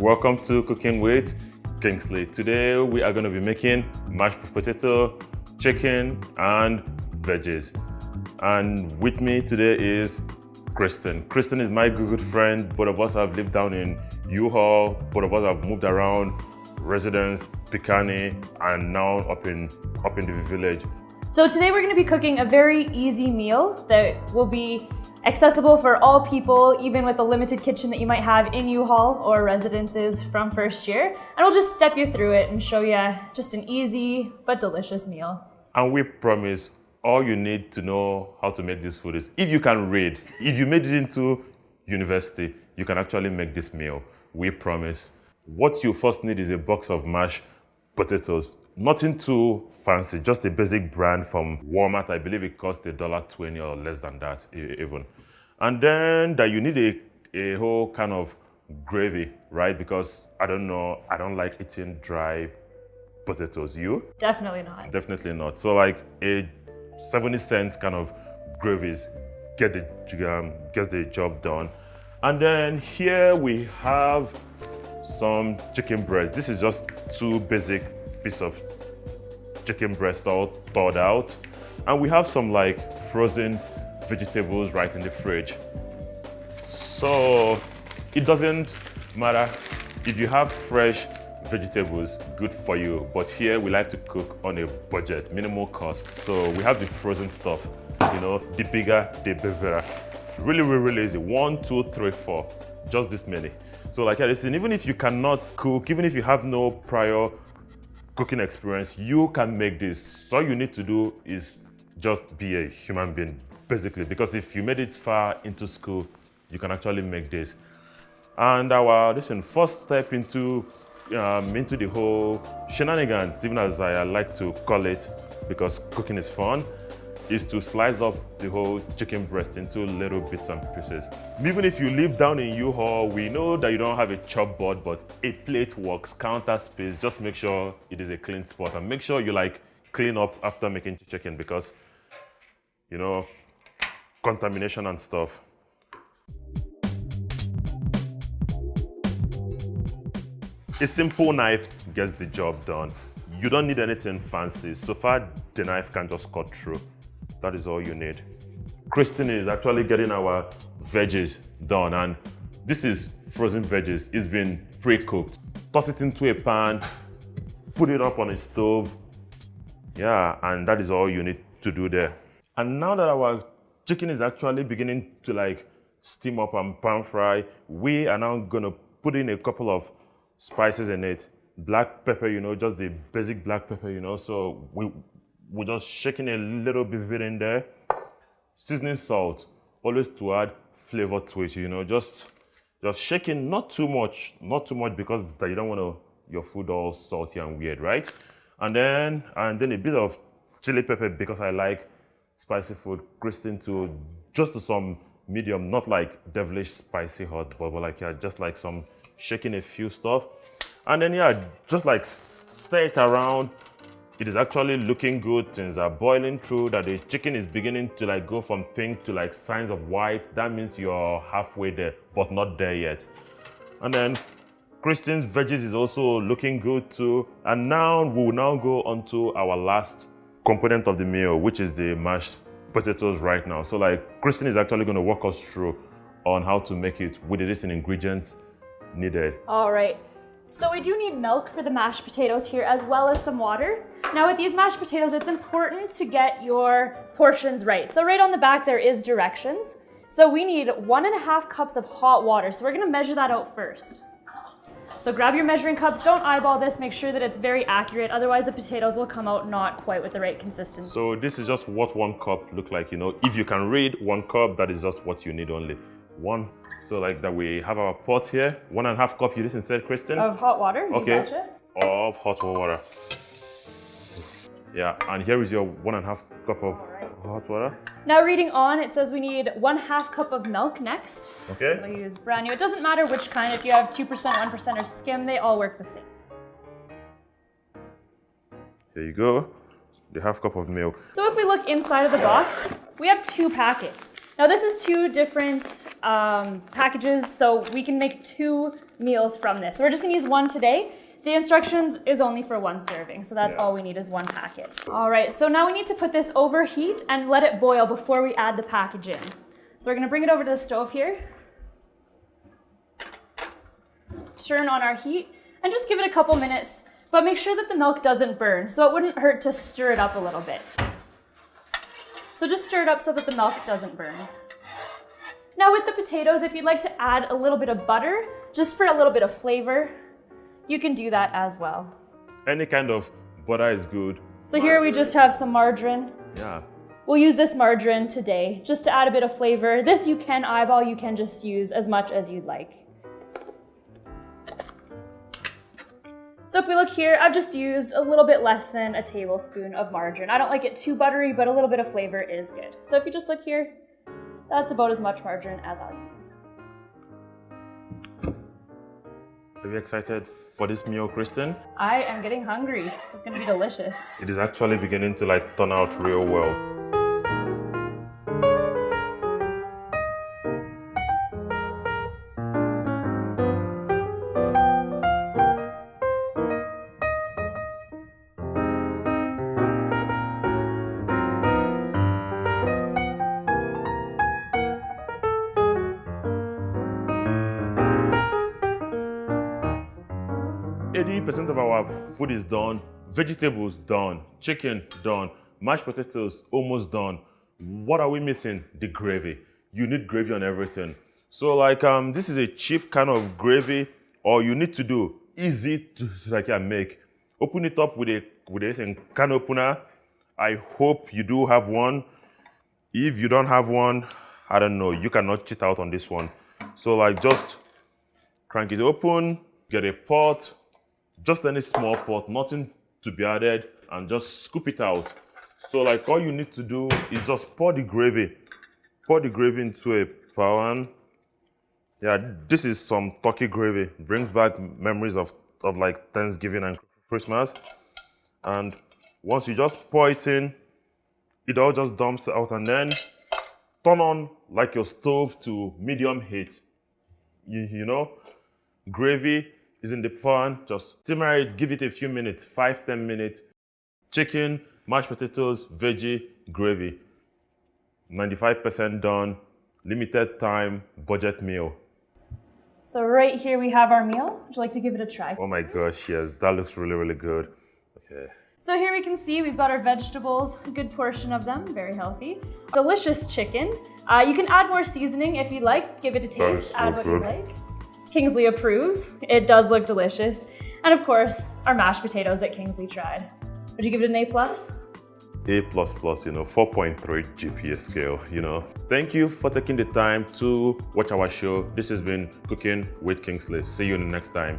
Welcome to Cooking with Kingsley. Today we are going to be making mashed potato, chicken and veggies. And with me today is Kristen. Kristen is my good friend. Both of us have lived down in U-Haul. Both of us have moved around, residence, Picani, and now up in the village. So today we're going to be cooking a very easy meal that will be accessible for all people, even with a limited kitchen that you might have in U-Haul or residences from first year. And we'll just step you through it and show you just an easy but delicious meal. And we promise all you need to know how to make this food is if you can read. If you made it into university, you can actually make this meal. We promise. What you first need is a box of mashed potatoes. Nothing too fancy, just a basic brand from Walmart. I believe it costs $1.20 or less than that even. And then that you need a whole kind of gravy, right? Because I don't like eating dry potatoes. You? Definitely not. Definitely not. So like a 70-cent kind of gravies gets the job done. And then here we have some chicken breast. This is just two basic pieces of chicken breast all thawed out. And we have some like frozen vegetables right in the fridge. So it doesn't matter if you have fresh vegetables, good for you. But here we like to cook on a budget, minimal cost. So we have the frozen stuff, the bigger, the better. Really easy. 1, 2, 3, 4, just this many. So like listen, even if you cannot cook, even if you have no prior cooking experience, you can make this. So all you need to do is just be a human being, basically, because if you made it far into school, you can actually make this. And our first step into the whole shenanigans, even as I like to call it, because cooking is fun, is to slice up the whole chicken breast into little bits and pieces. Even if you live down in U-Haul, we know that you don't have a chop board, but a plate works, counter space. Just make sure it is a clean spot and make sure you clean up after making chicken because, contamination and stuff. A simple knife gets the job done. You don't need anything fancy. So far, the knife can just cut through. That is all you need. Kristen is actually getting our veggies done, and this is frozen veggies. It's been pre-cooked. Toss it into a pan, put it up on a stove. Yeah, and that is all you need to do there. And now that our chicken is actually beginning to steam up and pan fry, we are now gonna put in a couple of spices in it. Black pepper, just the basic black pepper, so we're just shaking a little bit of it in there. Seasoning salt, always to add flavor to it, just shaking, not too much because you don't want your food all salty and weird, right? And then a bit of chili pepper because I like spicy food. Kristen too, just to some medium, not like devilish spicy hot, but just like some shaking a few stuff. And then just stir it around. It is actually looking good. Things are boiling through. That the chicken is beginning to go from pink to signs of white. That means you're halfway there, but not there yet. And then Kristen's veggies is also looking good too. And now we'll go on to our last component of the meal, which is the mashed potatoes right now. So Kristen is actually going to walk us through on how to make it with the different ingredients needed. All right. So we do need milk for the mashed potatoes here, as well as some water. Now with these mashed potatoes, it's important to get your portions right. So right on the back, there is directions. So we need 1.5 cups of hot water. So we're gonna measure that out first. So grab your measuring cups, don't eyeball this, make sure that it's very accurate. Otherwise the potatoes will come out not quite with the right consistency. So this is just what 1 cup look like, If you can read 1 cup, that is just what you need only. One. So that we have our pot here, 1.5 cup, you just said, Kristen? Of hot water, okay. Gotcha. Of hot water. Yeah, and here is your 1.5 cup of hot water. Now reading on, it says we need 1/2 cup of milk next. Okay. So we use brand new. It doesn't matter which kind, if you have 2%, 1%, or skim, they all work the same. There you go, the 1/2 cup of milk. So if we look inside of the box, we have 2 packets. Now this is two different packages, so we can make 2 meals from this. So we're just gonna use one today. The instructions is only for 1 serving, so that's all we need is 1 packet. All right, so now we need to put this over heat and let it boil before we add the package in. So we're gonna bring it over to the stove here. Turn on our heat and just give it a couple minutes, but make sure that the milk doesn't burn, so it wouldn't hurt to stir it up a little bit. So just stir it up so that the milk doesn't burn. Now with the potatoes, if you'd like to add a little bit of butter, just for a little bit of flavor, you can do that as well. Any kind of butter is good. So here we just have some margarine. Yeah. We'll use this margarine today just to add a bit of flavor. This you can eyeball, you can just use as much as you'd like. So if we look here, I've just used a little bit less than a tablespoon of margarine. I don't like it too buttery, but a little bit of flavor is good. So if you just look here, that's about as much margarine as I'll use. Are you excited for this meal, Kristen? I am getting hungry. This is gonna be delicious. It is actually beginning to turn out real well. 80% of our food is done, vegetables done, chicken done, mashed potatoes almost done. What are we missing? The gravy. You need gravy on everything. So this is a cheap kind of gravy, all you need to do, easy to make. Open it up with a can opener. I hope you do have one. If you don't have one, I don't know, you cannot cheat out on this one. So just crank it open, get a pot, just any small pot, nothing to be added, and just scoop it out. So all you need to do is just pour the gravy into a pan. Yeah, this is some turkey gravy. Brings back memories of Thanksgiving and Christmas. And once you just pour it in, it all just dumps out, and then turn on your stove to medium heat. You know, gravy is in the pan, just simmer it, give it a few minutes, 5-10 minutes. Chicken, mashed potatoes, veggie, gravy. 95% done, limited time, budget meal. So right here we have our meal. Would you like to give it a try? Oh my gosh, yes, that looks really, really good. Okay. So here we can see we've got our vegetables, a good portion of them, very healthy. Delicious chicken. You can add more seasoning if you'd like, give it a taste, add what you like. Kingsley approves. It does look delicious. And of course, our mashed potatoes that Kingsley tried. Would you give it an A+? A++, 4.3 GPA scale, Thank you for taking the time to watch our show. This has been Cooking with Kingsley. See you in the next time.